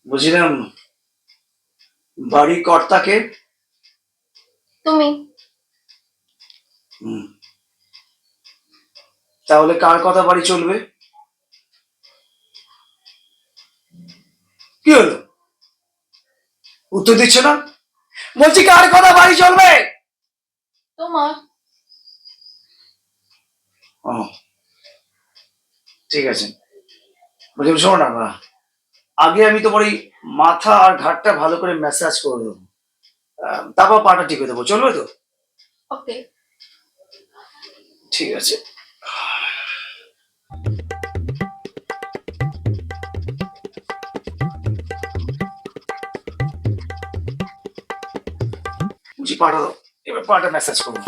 বুঝলাম। বাড়ি কর্তাকে? তুমি। হুম। তাহলে কার কথা বাড়ি চলবে? কি হলো, উত্তর দিচ্ছ না? বলছি কার কথা বাড়ি চলবে? তোমার। ও, ঠিক আছে। বলছি শোনো না, আগে আমি তোমার এই মাথা আর ঘাটটা ভালো করে ম্যাসাজ করে দেবো, তারপর পাটা টিপে দেবো, চলবে তো? ওকে। ঠিক আছে। বলছি পাটা দাও, এবার পাটা ম্যাসাজ করবো।